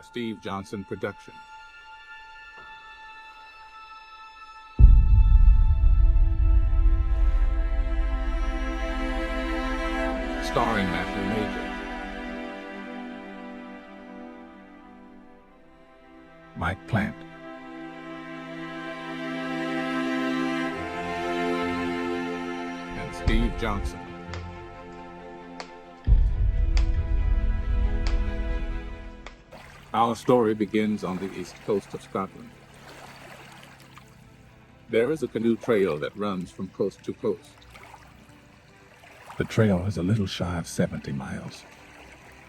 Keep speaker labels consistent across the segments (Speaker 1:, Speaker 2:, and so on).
Speaker 1: a Steve Johnson production. Starring Matthew Major, Mike Plant, and Steve Johnson. Our story begins on the east coast of Scotland. There is a canoe trail that runs from coast to coast. The trail is a little shy of 70 miles.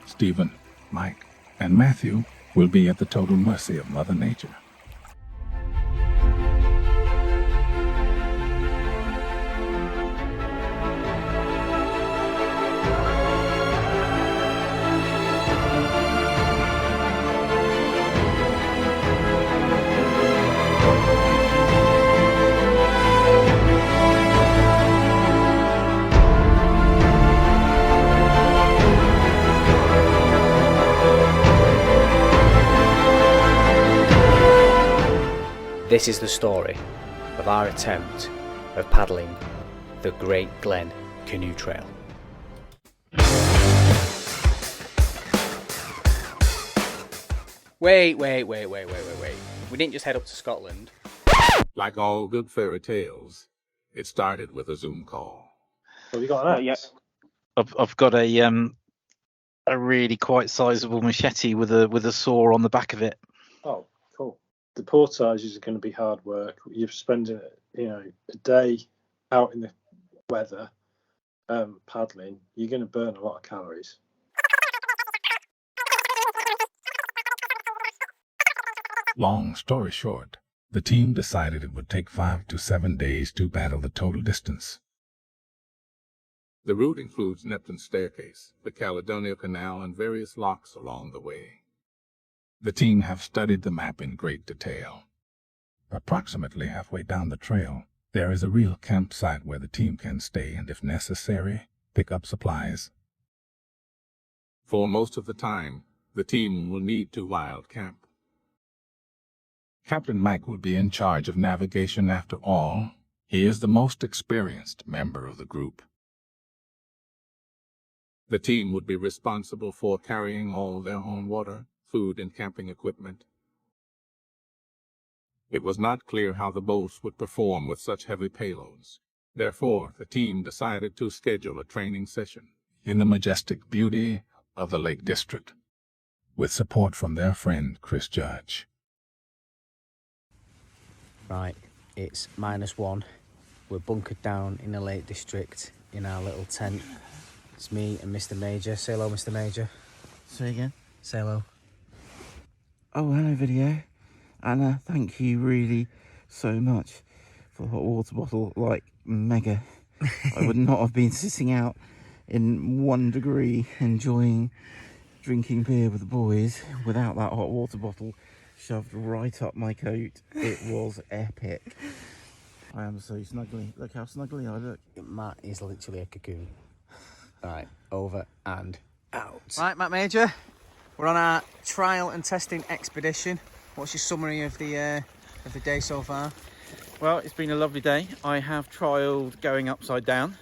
Speaker 1: Stephen, Mike, and Matthew will be at the total mercy of Mother Nature.
Speaker 2: This is the story of our attempt of paddling the Great Glen Canoe Trail. Wait. We didn't just head up to Scotland.
Speaker 1: Like all good fairy tales, it started with a Zoom call.
Speaker 3: What have you got on that?
Speaker 4: Yeah. I've got a really quite sizable machete with a saw on the back of it.
Speaker 3: Oh, cool. The portages are going to be hard work. You're spending, a day out in the weather paddling. You're going to burn a lot of calories.
Speaker 1: Long story short, the team decided it would take 5 to 7 days to paddle the total distance. The route includes Neptunes Staircase, the Caledonia Canal, and various lochs along the way. The team have studied the map in great detail. Approximately halfway down the trail, there is a real campsite where the team can stay and, if necessary, pick up supplies. For most of the time, the team will need to wild camp. Captain Mike will be in charge of navigation after all. He is the most experienced member of the group. The team would be responsible for carrying all their own water, food, and camping equipment. It was not clear how the boats would perform with such heavy payloads. Therefore, the team decided to schedule a training session in the majestic beauty of the Lake District, with support from their friend Chris Judge.
Speaker 2: Right, it's -1. We're bunkered down in the Lake District in our little tent. It's me and Mr. Major. Say hello, Mr. Major.
Speaker 5: Say again?
Speaker 2: Say hello.
Speaker 5: Oh, hello, video. And thank you really so much for the hot water bottle, like mega. I would not have been sitting out in 1 degree enjoying drinking beer with the boys without that hot water bottle shoved right up my coat. It was epic. I am so snuggly. Look how snuggly I look.
Speaker 2: Matt is literally a cocoon. Right, over and out.
Speaker 6: Right, Matt Major, we're on our trial and testing expedition. What's your summary of the day so far?
Speaker 4: Well, it's been a lovely day. I have trialled going upside down,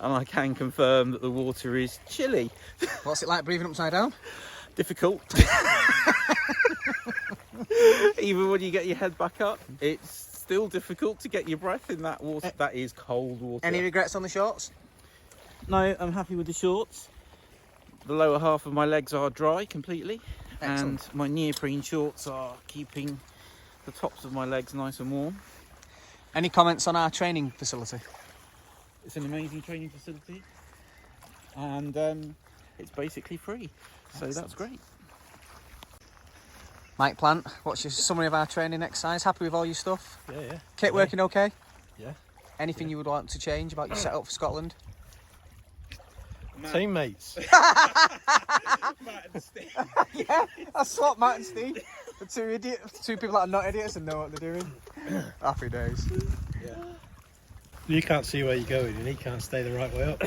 Speaker 4: and I can confirm that the water is chilly.
Speaker 6: What's it like breathing upside down?
Speaker 4: Difficult. Even when you get your head back up, it's still difficult to get your breath in that water. That is cold water.
Speaker 6: Any regrets on the shorts?
Speaker 4: No, I'm happy with the shorts. The lower half of my legs are dry completely.
Speaker 6: Excellent.
Speaker 4: And my neoprene shorts are keeping the tops of my legs nice and warm.
Speaker 6: Any comments on our training facility?
Speaker 4: It's an amazing training facility, and it's basically free, so
Speaker 6: Excellent.
Speaker 4: that's great.
Speaker 6: Mike Plant, what's your summary of our training exercise? Happy with all your stuff?
Speaker 3: Yeah.
Speaker 6: Kit working okay?
Speaker 3: Yeah.
Speaker 6: Anything you would want to change about your setup for Scotland?
Speaker 3: Teammates.
Speaker 4: Matt and Steve.
Speaker 6: Yeah, I swapped Matt and Steve. The two people that are not idiots and know what they're doing. Happy days.
Speaker 3: Yeah. You can't see where you're going and he can't stay the right way up.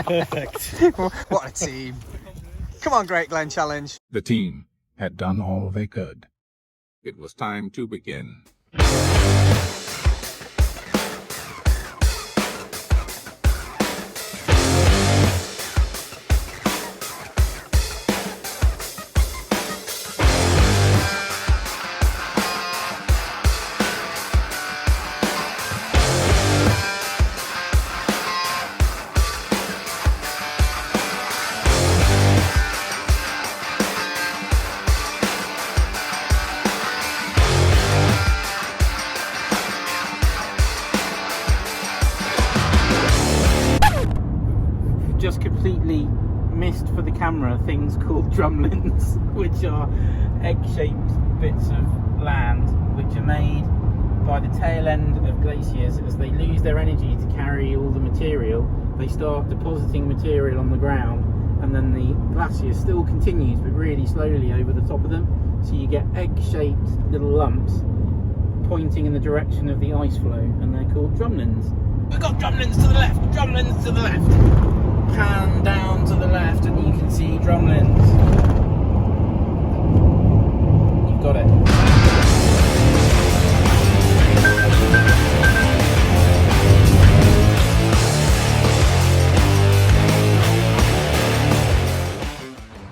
Speaker 3: Perfect.
Speaker 6: What a team. Come on, Great Glen Challenge.
Speaker 1: The team had done all they could. It was time to begin.
Speaker 4: Just completely missed for the camera things called drumlins, which are egg-shaped bits of land which are made by the tail end of glaciers. As they lose their energy to carry all the material, they start depositing material on the ground, and then the glacier still continues but really slowly over the top of them, so you get egg-shaped little lumps pointing in the direction of the ice flow, and they're called drumlins. We've got drumlins to the left, drumlins to the left. Pan down to the left and you can see drumlins. You've got it.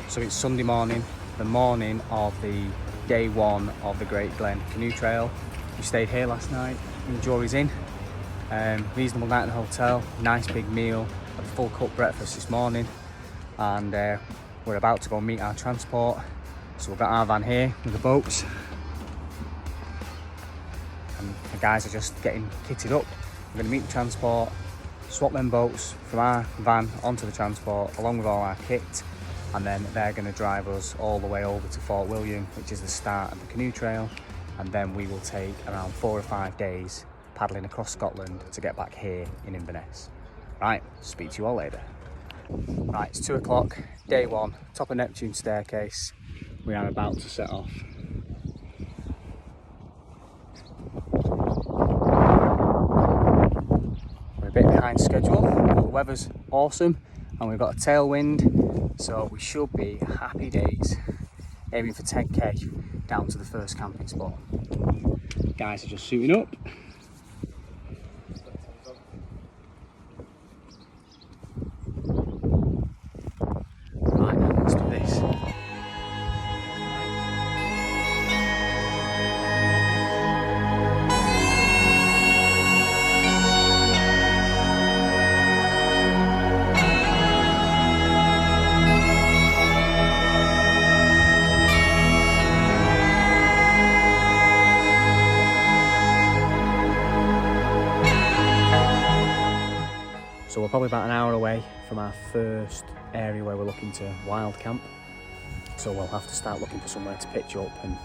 Speaker 2: So it's Sunday morning, the morning of the day one of the Great Glen Canoe Trail. We stayed here last night in Jory's Inn. Reasonable night in the hotel, nice big meal, had a full cooked breakfast this morning, and we're about to go meet our transport. So we've got our van here with the boats, and the guys are just getting kitted up. We're going to meet the transport, swap them boats from our van onto the transport along with all our kit, and then they're going to drive us all the way over to Fort William, which is the start of the canoe trail, and then we will take around 4 or 5 days paddling across Scotland to get back here in Inverness. Right, speak to you all later. Right, it's 2 o'clock, day one, top of Neptunes staircase. We are about to set off. We're a bit behind schedule, but the weather's awesome and we've got a tailwind, so we should be happy days. Aiming for 10k down to the first camping spot. Guys are just suiting up. Let's do this. So we're probably about an hour away from our first area where we're looking to wild camp. So we'll have to start looking for somewhere to pitch up and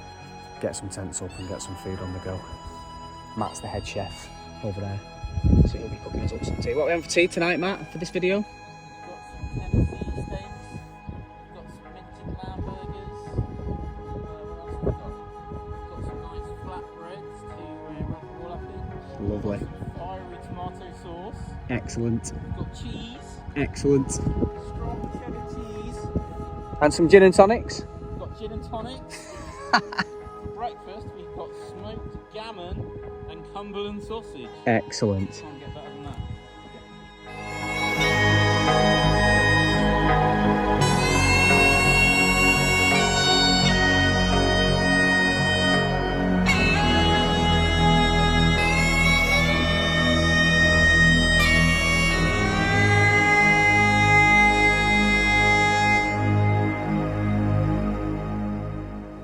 Speaker 2: get some tents up and get some food on the go. Matt's the head chef over there, so he'll be cooking us up some tea. What are we having for tea tonight, Matt, for this video?
Speaker 4: Got some Tennessee steaks, got some minted lamb burgers. What else we got? Got some nice flatbreads to wrap it all up in.
Speaker 2: Lovely.
Speaker 4: Fiery tomato sauce.
Speaker 2: Excellent.
Speaker 4: We've got cheese.
Speaker 2: Excellent.
Speaker 4: Strong cheddar cheese.
Speaker 2: And some gin and tonics.
Speaker 4: We've got gin and tonics. For breakfast, we've got smoked gammon and Cumberland sausage.
Speaker 2: Excellent.
Speaker 4: Can't get better than that.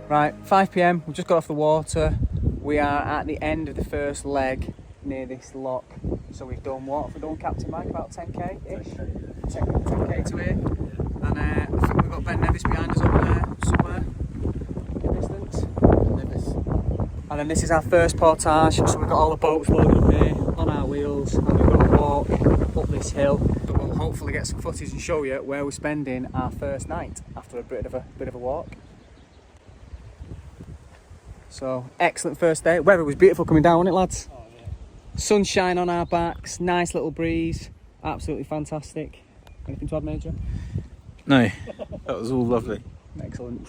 Speaker 2: Right, 5 PM, we've just got off the water. We are at the end of the first leg near this lock. So we've done what? Have we done, Captain Mike? About 10k-ish? 10k to here. And I think we've got Ben Nevis behind us over there somewhere in distance. And then this is our first portage, so we've got all the boats loaded up here on our wheels, and we've got to walk up this hill. But we'll hopefully get some footage and show you where we're spending our first night after a bit of a walk. So, excellent first day. Weather was beautiful coming down, wasn't it, lads?
Speaker 4: Oh, yeah.
Speaker 2: Sunshine on our backs, nice little breeze, absolutely fantastic. Anything to add, Major?
Speaker 4: No, that was all lovely.
Speaker 2: Excellent.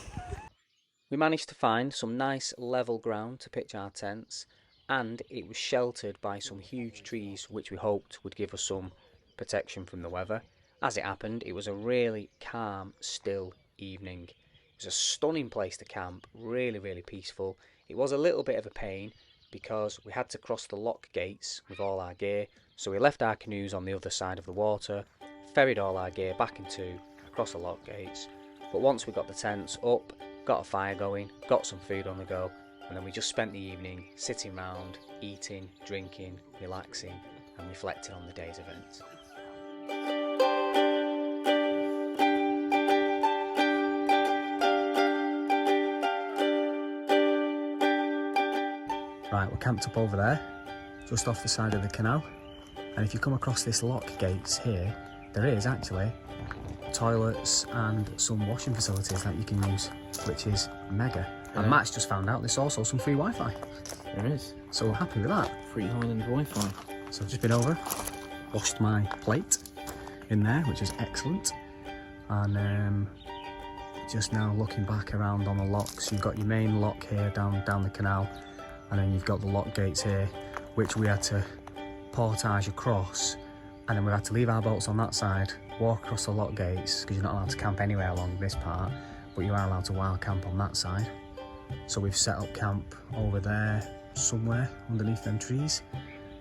Speaker 2: We managed to find some nice level ground to pitch our tents, and it was sheltered by some huge trees which we hoped would give us some protection from the weather. As it happened, it was a really calm, still evening. It was a stunning place to camp, really, really peaceful. It was a little bit of a pain because we had to cross the lock gates with all our gear, so we left our canoes on the other side of the water, ferried all our gear back into across the lock gates. But once we got the tents up, got a fire going, got some food on the go, and then we just spent the evening sitting round, eating, drinking, relaxing, and reflecting on the day's events. Right, we're camped up over there, just off the side of the canal, and if you come across this lock gates here, there is actually toilets and some washing facilities that you can use, which is mega. And Matt's just found out there's also some free Wi-Fi.
Speaker 4: There is.
Speaker 2: So we're happy with that.
Speaker 4: Free Highland Wi-Fi.
Speaker 2: So I've just been over, washed my plate in there, which is excellent. And just now looking back around on the locks, you've got your main lock here down the canal, and then you've got the lock gates here, which we had to portage across, and then we had to leave our boats on that side, walk across the lock gates, because you're not allowed to camp anywhere along this part, but you are allowed to wild camp on that side. So we've set up camp over there somewhere underneath them trees,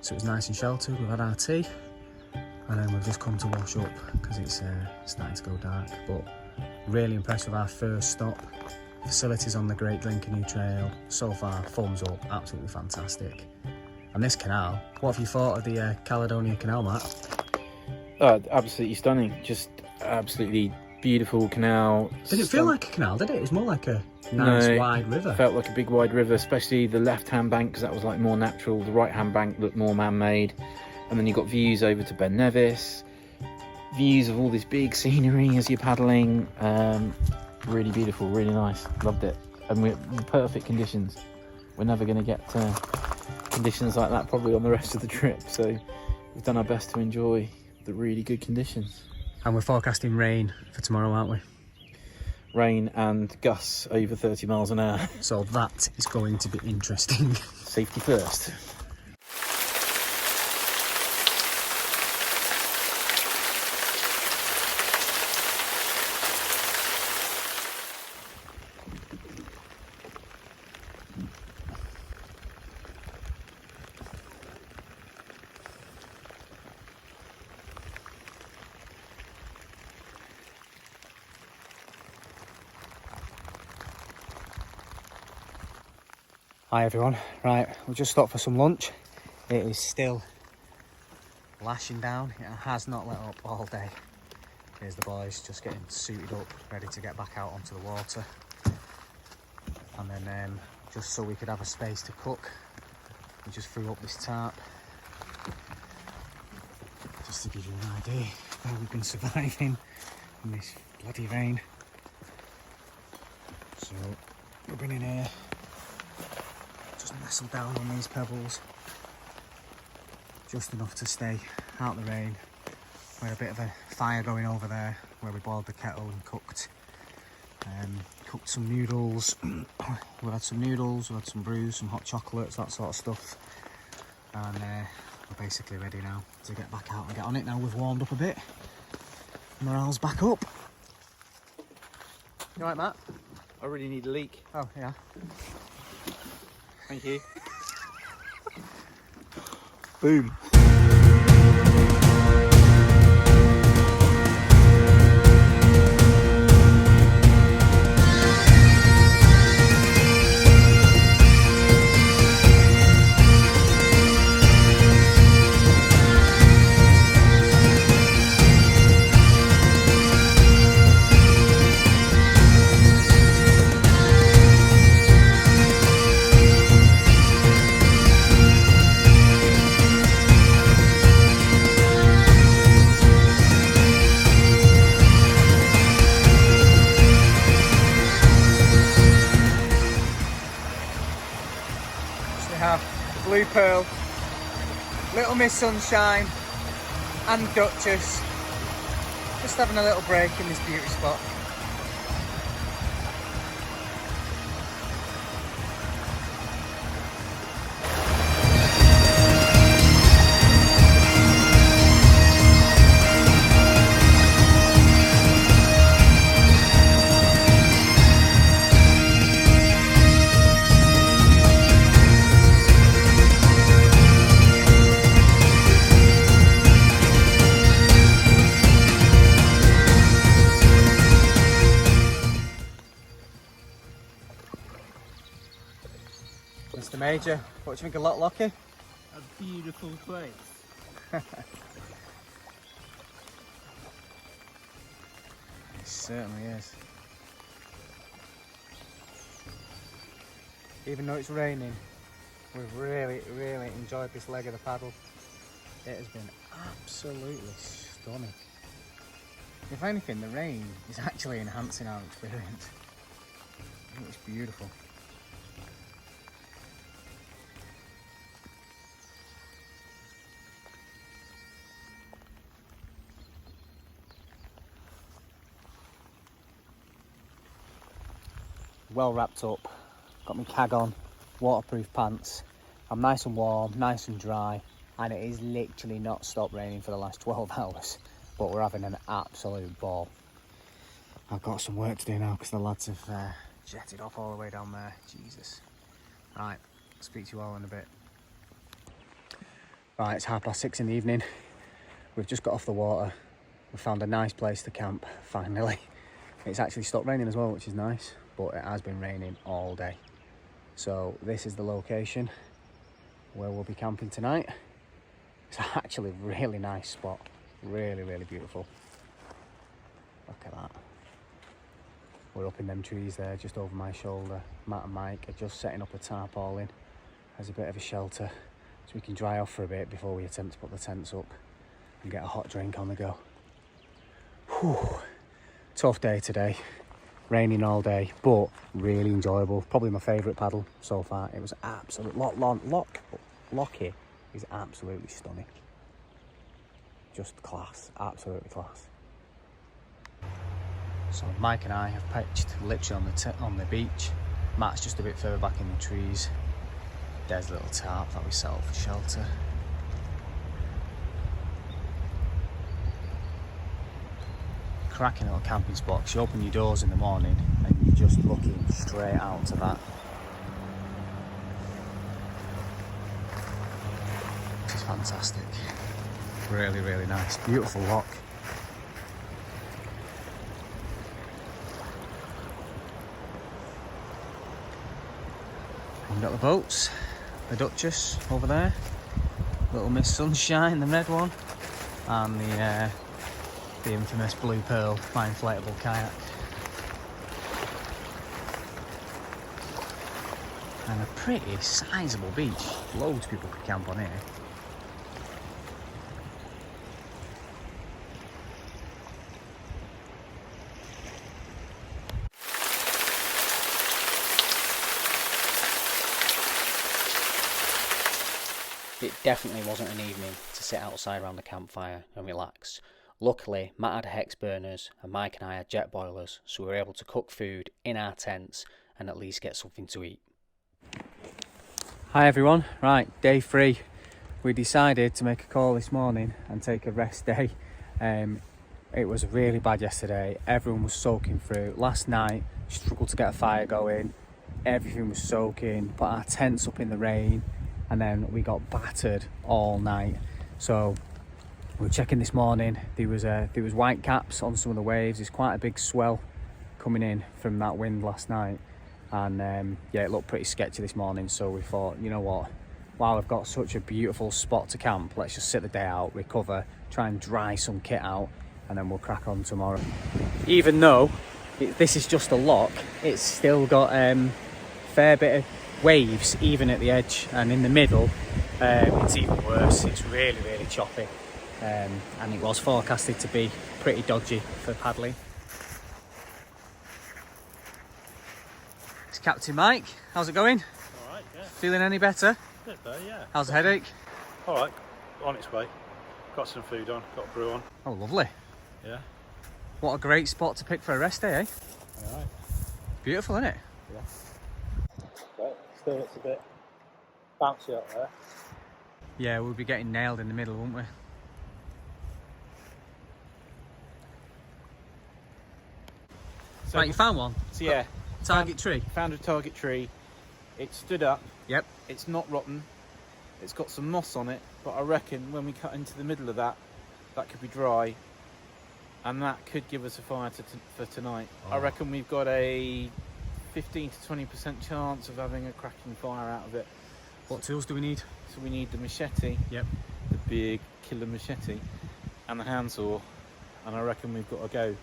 Speaker 2: so it's nice and sheltered. We've had our tea, and then we've just come to wash up because it's starting to go dark. But really impressed with our first stop. Facilities on the great Glen Canoe Trail, so far thumbs up, absolutely fantastic. And this canal, what have you thought of the Caledonia Canal, Matt?
Speaker 4: Absolutely stunning, just absolutely beautiful canal.
Speaker 2: Did it feel like a canal, did it? It was more like a nice wide river.
Speaker 4: It felt like a big wide river, especially the left-hand bank, because that was like more natural. The right-hand bank looked more man-made. And then you got views over to Ben Nevis, views of all this big scenery as you're paddling. Really beautiful, really nice, loved it. And we're in perfect conditions. We're never going to get conditions like that probably on the rest of the trip, so we've done our best to enjoy the really good conditions.
Speaker 2: And we're forecasting rain for tomorrow, aren't we?
Speaker 4: Rain and gusts over 30 miles an hour.
Speaker 2: So that is going to be interesting.
Speaker 4: Safety first.
Speaker 2: Hi everyone, right, we just stopped for some lunch. It is still lashing down, it has not let up all day. Here's the boys just getting suited up, ready to get back out onto the water. And then just so we could have a space to cook, we just threw up this tarp. Just to give you an idea of how we've been surviving in this bloody rain. So we've been in here, just nestled down on these pebbles, just enough to stay out the rain. We had a bit of a fire going over there where we boiled the kettle and cooked some noodles. We had some noodles, we had some brews, some hot chocolates, that sort of stuff. And we're basically ready now to get back out and get on it. Now we've warmed up a bit, morale's back up. You alright, Matt?
Speaker 4: I really need a leak.
Speaker 2: Oh, yeah.
Speaker 4: Thank you.
Speaker 2: Boom. Blue Pearl, Little Miss Sunshine and Duchess
Speaker 6: Just having a little break in this beauty spot. Mr. Major, what do you think of Loch Lochy?
Speaker 4: A beautiful place.
Speaker 6: It certainly is. Even though it's raining, we've really enjoyed this leg of the paddle. It has been absolutely stunning. If anything, the rain is actually enhancing our experience. It's beautiful. Well wrapped up, got my cag on, waterproof pants. I'm nice and warm, nice and dry, and it is literally not stopped raining for the last 12 hours, but we're having an absolute ball. I've got some work to do now because the lads have jetted off all the way down there. Jesus. Right, I'll speak to you all in a bit. Right, it's 6:30 in the evening. We've just got off the water. We found a nice place to camp, finally. It's actually stopped raining as well, which is nice, but it has been raining all day. So this is the location where we'll be camping tonight. It's actually a really nice spot. Really beautiful. Look at that. We're up in them trees there, just over my shoulder. Matt and Mike are just setting up a tarpaulin as a bit of a shelter, so we can dry off for a bit before we attempt to put the tents up and get a hot drink on the go. Whew. Tough day today. Raining all day, but really enjoyable. Probably my favourite paddle so far. It was absolute Lochy is absolutely stunning. Just class, absolutely class. So Mike and I have pitched literally on the beach. Matt's just a bit further back in the trees. There's a little tarp that we set up for shelter. Cracking little camping spot. You open your doors in the morning and you're just looking straight out to that. This is fantastic. Really nice. Beautiful loch. We've got the boats. The Duchess over there. Little Miss Sunshine, the red one. And the infamous Blue Pearl, my inflatable kayak. And a pretty sizable beach. Loads of people could camp on here. It definitely wasn't an evening to sit outside around the campfire and relax. Luckily, Matt had hex burners and Mike and I had jet boilers, so we were able to cook food in our tents and at least get something to eat. Hi everyone, right, day 3. We decided to make a call this morning and take a rest day. It was really bad yesterday, everyone was soaking through. Last night, struggled to get a fire going, everything was soaking, put our tents up in the rain, and then we got battered all night. So we were checking this morning, there was white caps on some of the waves. There's quite a big swell coming in from that wind last night, and yeah, it looked pretty sketchy this morning. So we thought, you know what, while I've got such a beautiful spot to camp, let's just sit the day out, recover, try and dry some kit out, and then we'll crack on tomorrow. Even though this is just a loch, it's still got fair bit of waves even at the edge, and in the middle it's even worse. It's really choppy. And it was forecasted to be pretty dodgy for paddling. It's Captain Mike. How's it going?
Speaker 3: All right, yeah.
Speaker 6: Feeling any better?
Speaker 3: A bit better, yeah.
Speaker 6: How's the headache?
Speaker 3: All right, on its way. Got some food on, got a brew on.
Speaker 6: Oh, lovely.
Speaker 3: Yeah.
Speaker 2: What a great spot to pick for a rest day, eh?
Speaker 3: Alright.
Speaker 2: Beautiful, isn't it?
Speaker 3: Yeah. But still looks a bit bouncy out there.
Speaker 2: Yeah, we'll be getting nailed in the middle, won't we?
Speaker 4: So
Speaker 2: Right, you found one?
Speaker 4: So yeah,
Speaker 2: Target tree?
Speaker 4: found a target tree. It stood up.
Speaker 2: Yep.
Speaker 4: It's not rotten. It's got some moss on it, but I reckon when we cut into the middle of that, that could be dry, and that could give us a fire for tonight. I reckon we've got a 15 to 20% chance of having a cracking fire out of it.
Speaker 2: What tools do we need?
Speaker 4: So we need the machete,
Speaker 2: Yep.
Speaker 4: the big killer machete, and the handsaw, and I reckon we've got to go.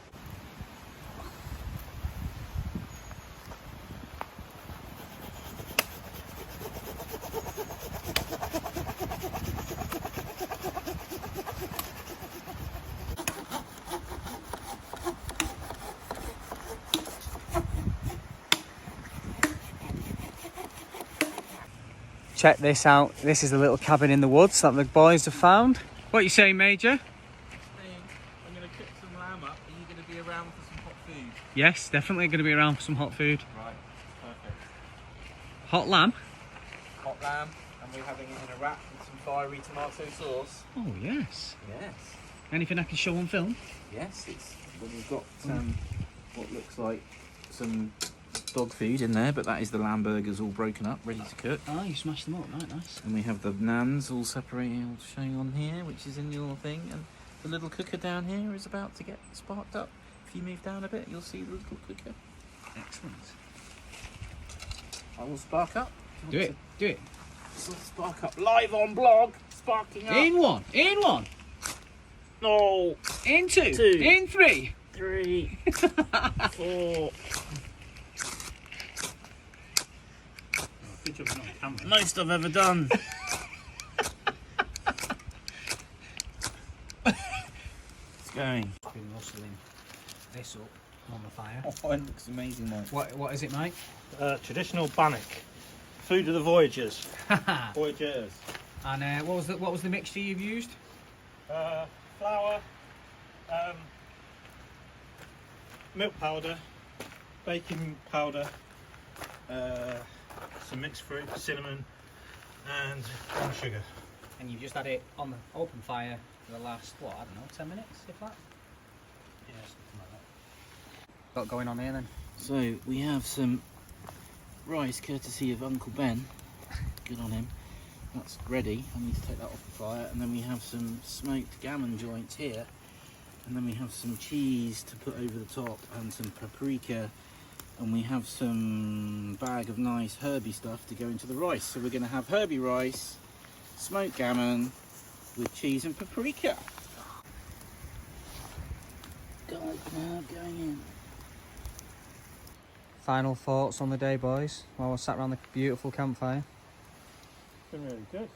Speaker 2: Check this out. This is the little cabin in the woods that the boys have found. What you saying, Major?
Speaker 4: I'm going to cook some lamb up. Are you going to be around for some hot food?
Speaker 2: Yes, definitely going to be around for some hot food.
Speaker 4: Right, perfect.
Speaker 2: Hot lamb?
Speaker 4: Hot lamb, and we're having it in a wrap with some fiery tomato sauce.
Speaker 2: Oh, yes.
Speaker 4: Yes.
Speaker 2: Anything I can show on film?
Speaker 4: Yes, it's when we've got what looks like some dog food in there, but that is the lamb burgers all broken up, ready to cook.
Speaker 2: Oh, you smashed them up. Right, nice.
Speaker 4: And we have the nans all separated, all showing on here, which is in your thing, and the little cooker down here is about to get sparked up. If you move down a bit, you'll see the little cooker.
Speaker 2: Excellent.
Speaker 4: I will spark up.
Speaker 2: Do it. Do it.
Speaker 4: It'll spark up live on blog. Sparking up.
Speaker 2: In one. In one.
Speaker 4: No.
Speaker 2: In two.
Speaker 4: Two.
Speaker 2: In three.
Speaker 4: 3, 4.
Speaker 2: Good job on camera.
Speaker 4: Most I've ever done. It's going.
Speaker 2: Been rustling this up on the fire.
Speaker 4: Oh, it looks amazing, Mike.
Speaker 2: What is it, Mike?
Speaker 3: Traditional bannock. Food of the voyagers. Voyagers.
Speaker 2: And what was the mixture you've used?
Speaker 3: Flour, milk powder, baking powder, some mixed fruit, cinnamon, and brown sugar.
Speaker 2: And you've just had it on the open fire for the last, what, I don't know, 10 minutes, if that?
Speaker 3: Yeah, something like that.
Speaker 2: Got going on here then?
Speaker 4: So we have some rice courtesy of Uncle Ben. Good on him. That's ready. I need to take that off the fire. And then we have some smoked gammon joints here. And then we have some cheese to put over the top and some paprika. And we have some bag of nice herby stuff to go into the rice. So we're going to have herby rice, smoked gammon with cheese and paprika. Going in.
Speaker 2: Final thoughts on the day, boys, while we're sat around the beautiful campfire?
Speaker 3: It's been really good.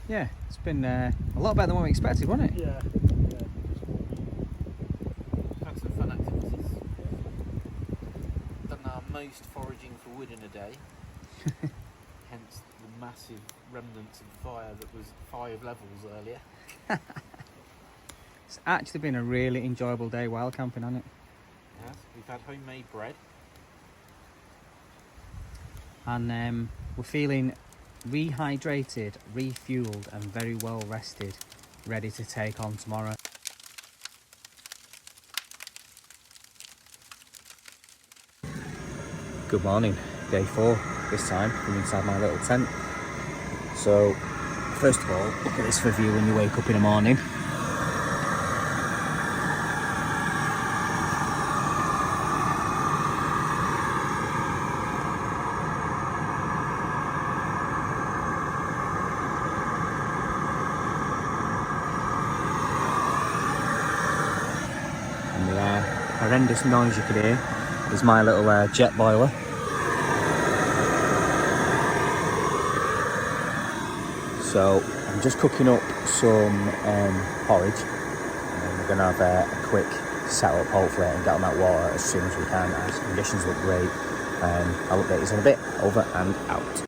Speaker 2: Yeah, it's been a lot better than what we expected, wasn't it?
Speaker 3: Yeah.
Speaker 4: Had some fun activities. Done our most foraging for wood in a day. Hence the massive remnants of fire that was 5 levels earlier.
Speaker 2: It's actually been a really enjoyable day wild camping, hasn't it?
Speaker 4: Yes, we've had homemade bread.
Speaker 2: And we're feeling rehydrated, refueled and very well rested, ready to take on tomorrow. Good morning, day 4, this time from inside my little tent. So first of all, look at this for view when you wake up in the morning. Horrendous noise you could hear is my little jet boiler. So I'm just cooking up some porridge, and then we're going to have a quick setup hopefully and get on that water as soon as we can, as conditions look great. I'll update you in a bit. Over and out.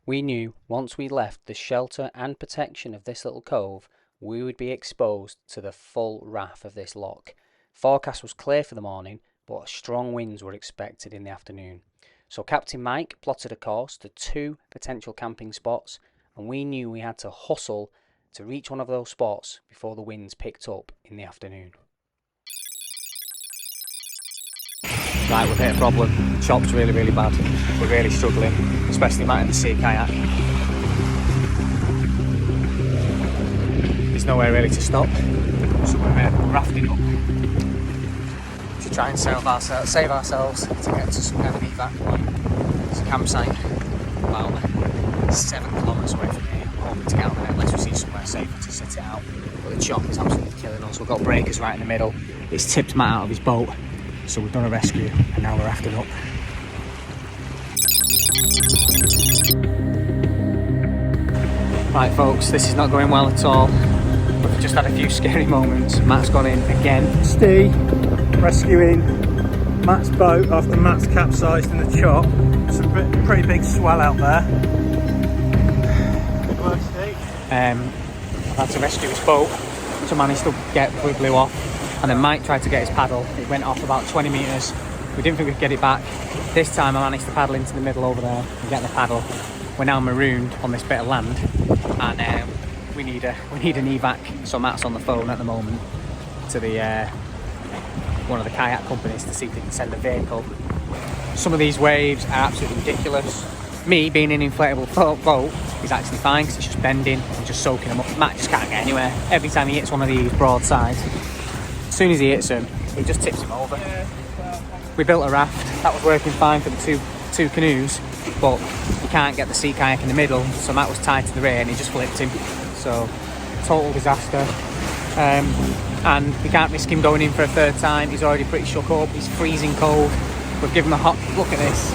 Speaker 6: We knew once we left the shelter and protection of this little cove, we would be exposed to the full wrath of this loch. Forecast was clear for the morning, but strong winds were expected in the afternoon. So Captain Mike plotted a course to 2 potential camping spots, and we knew we had to hustle to reach one of those spots before the winds picked up in the afternoon. Right, we've hit a problem. Chop's really, really bad. We're really struggling, especially Matt in the sea kayak. There's nowhere really to stop, so we're rafting up to try and save ourselves to get to some kind of evac point. There's a campsite about 7 kilometres away from here. We're hoping to get out there unless we see somewhere safer to sit it out. But the chop is absolutely killing us. We've got breakers right in the middle. It's tipped Matt out of his boat, so we've done a rescue and now we're rafting up. Right folks, this is not going well at all. We've just had a few scary moments. Matt's gone in again.
Speaker 2: Steve rescuing Matt's boat after Matt's capsized in the chop. It's a pretty big swell out there. Good work, Steve. I've had to rescue his boat, which I managed to get before it blew off. And then Mike tried to get his paddle. It went off about 20 metres. We didn't think we could get it back. This time I managed to paddle into the middle over there and get the paddle. We're now marooned on this bit of land, and we need an evac. So Matt's on the phone at the moment to the one of the kayak companies to see if they can send a vehicle. Some of these waves are absolutely ridiculous. Me being in an inflatable boat is actually fine because it's just bending and just soaking them up. Matt just can't get anywhere. Every time he hits one of these broadsides, as soon as he hits them, it just tips him over. We built a raft that was working fine for the two canoes, but you can't get the sea kayak in the middle, so Matt was tied to the rear and he just flipped him. So total disaster. And we can't risk him going in for a third time. He's already pretty shook up. He's freezing cold. We've given him a hot look at this.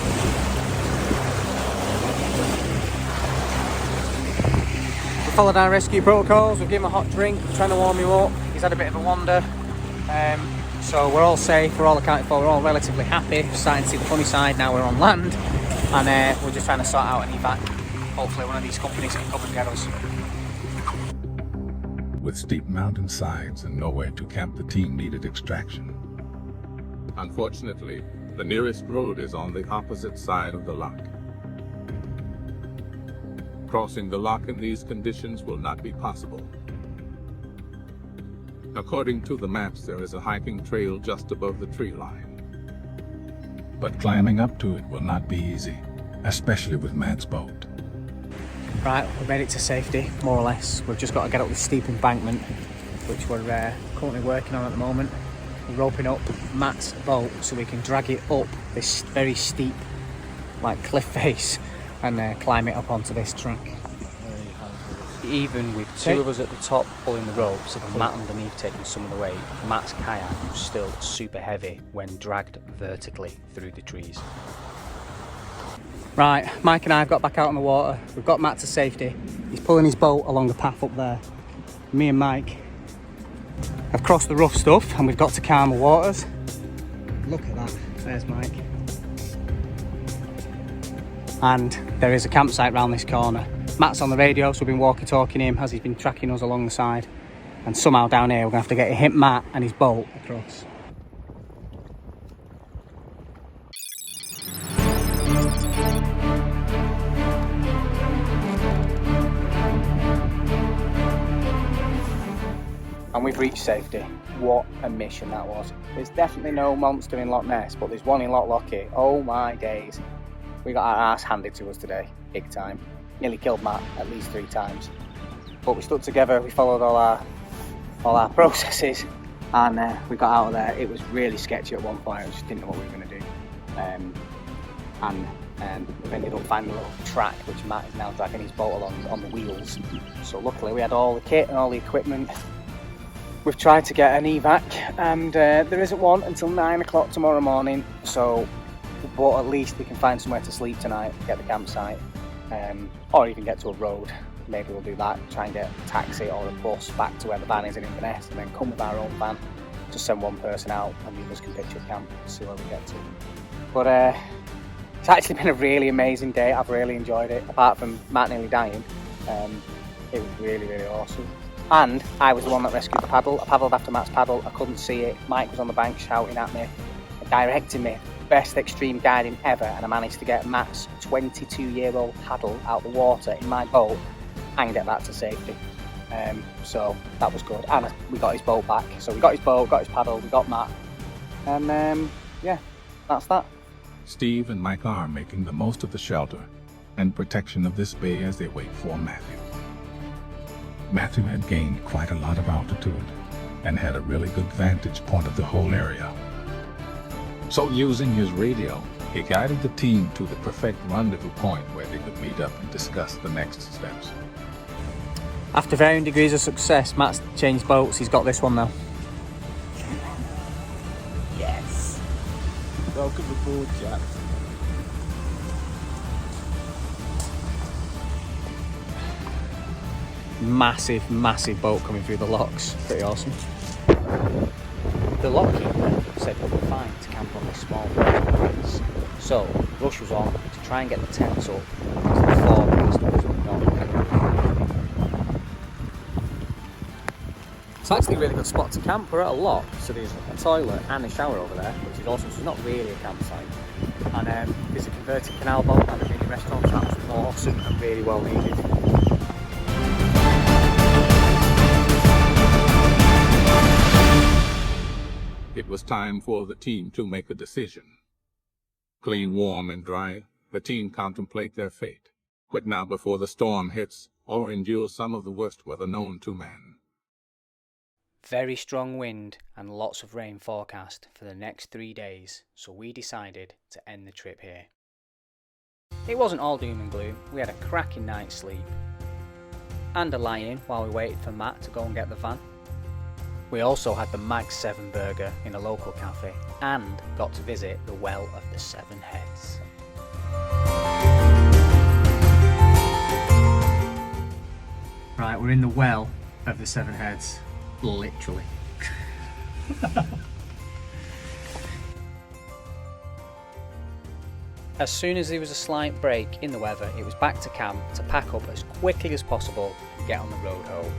Speaker 2: We followed our rescue protocols. We've given him a hot drink, trying to warm him up. He's had a bit of a wander. So we're all safe, we're all accounted for, we're all relatively happy. We're starting to see the funny side now we're on land, and we're just trying to sort out an evac. Hopefully one of these companies can come and get us.
Speaker 1: With steep mountain sides and nowhere to camp, the team needed extraction. Unfortunately, the nearest road is on the opposite side of the loch. Crossing the loch in these conditions will not be possible. According to the maps, there is a hiking trail just above the tree line. But climbing up to it will not be easy, especially with Matt's boat.
Speaker 2: Right, we've made it to safety, more or less. We've just got to get up this steep embankment, which we're currently working on at the moment. We're roping up Matt's boat so we can drag it up this very steep, like cliff face, and climb it up onto this track.
Speaker 6: Even with 2 of us at the top pulling the ropes and Matt underneath taking some of the weight, Matt's kayak was still super heavy when dragged vertically through the trees.
Speaker 2: Right, Mike and I have got back out on the water. We've got Matt to safety. He's pulling his boat along the path up there. Me and Mike have crossed the rough stuff and we've got to calmer waters. Look at that, there's Mike. And there is a campsite round this corner. Matt's on the radio, so we've been walkie-talking him as he's been tracking us along the side. And somehow down here we're going to have to get him, Matt and his boat across. And we've reached safety. What a mission that was. There's definitely no monster in Loch Ness, but there's one in Loch Lochy. Oh my days. We got our ass handed to us today, big time. Nearly killed Matt at least 3 times. But we stuck together, we followed all our processes, and we got out of there. It was really sketchy at one point, I just didn't know what we were going to do. And we've ended up finding a little track which Matt is now dragging his boat along on the wheels. So luckily we had all the kit and all the equipment. We've tried to get an evac, and there isn't one until 9 o'clock tomorrow morning, so but at least we can find somewhere to sleep tonight, get the campsite, or even get to a road. Maybe we'll do that, try and get a taxi or a bus back to where the van is in Inverness, and then come with our own van, just send one person out and the others can pitch a camp and see where we get to. But it's actually been a really amazing day. I've really enjoyed it, apart from Matt nearly dying. It was really, really awesome. And I was the one that rescued the paddle. I paddled after Matt's paddle. I couldn't see it. Mike was on the bank shouting at me, directing me. Best extreme guiding ever. And I managed to get Matt's 22-year-old paddle out the water in my boat and get that to safety. So that was good. And we got his boat back. So we got his boat, got his paddle, we got Matt. And yeah, that's that.
Speaker 1: Steve and Mike are making the most of the shelter and protection of this bay as they wait for Matthew. Matthew had gained quite a lot of altitude and had a really good vantage point of the whole area. So using his radio, he guided the team to the perfect rendezvous point where they could meet up and discuss the next steps.
Speaker 2: After varying degrees of success, Matt's changed boats. He's got this one now.
Speaker 5: Yes. Welcome aboard, Jack.
Speaker 2: Massive, massive boat coming through the Lochs. Pretty awesome. The lock keeper said we were fine to camp on this small place. So, rush was on to try and get the tents up because the floor was not. It's actually a really good spot to camp. We're at a lock, so there's a toilet and a shower over there, which is awesome. So it's not really a campsite. And there's a converted canal boat and a mini restaurant, so that was awesome and really well needed.
Speaker 1: It was time for the team to make a decision. Clean, warm, and dry, the team contemplate their fate. Quit now before the storm hits, or endure some of the worst weather known to man.
Speaker 6: Very strong wind and lots of rain forecast for the next 3 days, so we decided to end the trip here. It wasn't all doom and gloom. We had a cracking night's sleep and a lie-in while we waited for Matt to go and get the van. We also had the Mag 7 burger in a local cafe and got to visit the Well of the Seven Heads.
Speaker 2: Right, we're in the Well of the Seven Heads. Literally.
Speaker 6: As soon as there was a slight break in the weather, it was back to camp to pack up as quickly as possible and get on the road home.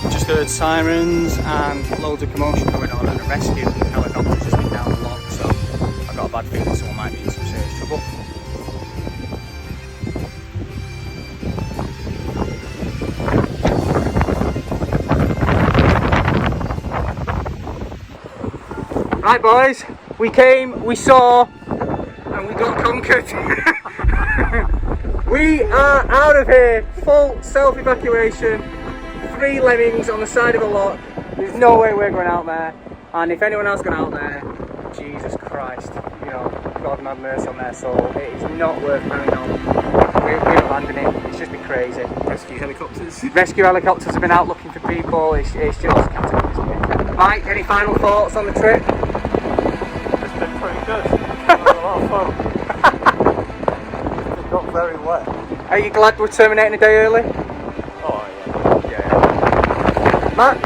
Speaker 2: Just heard sirens and loads of commotion going on, and a rescue helicopter's just been down the lock, so I've got a bad feeling someone might be in some serious trouble. Right boys, we came, we saw, and we got conquered. We are out of here, full self-evacuation, 3 lemmings on the side of a lock. There's no way we're going out there, and if anyone else gone out there, Jesus Christ, you know, God have mercy on their soul. It is not worth carrying on. We're abandoning it. It's just been crazy.
Speaker 4: Rescue helicopters.
Speaker 2: Rescue helicopters have been out looking for people. It's just catastrophic. Mike, any final thoughts on the trip?
Speaker 3: It's been pretty good. Had a lot of fun. It got very wet.
Speaker 2: Are you glad we're terminating a day early?
Speaker 3: Oh yeah.
Speaker 2: Matt?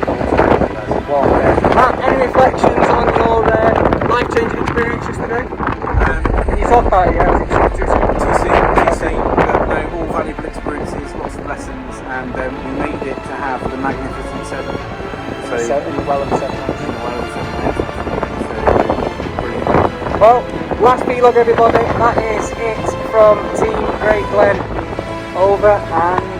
Speaker 2: Matt, any reflections on your life-changing experience yesterday? Can you talk about it? Yeah,
Speaker 4: Too soon, but all valuable experiences, lots of lessons, and we made it to have the magnificent 7. So,
Speaker 2: in the Well of the Seven Heads.
Speaker 4: in the Well of the 7 Heads. So, brilliant.
Speaker 2: Well, last vlog everybody, that is it from Team Great Glen. Over and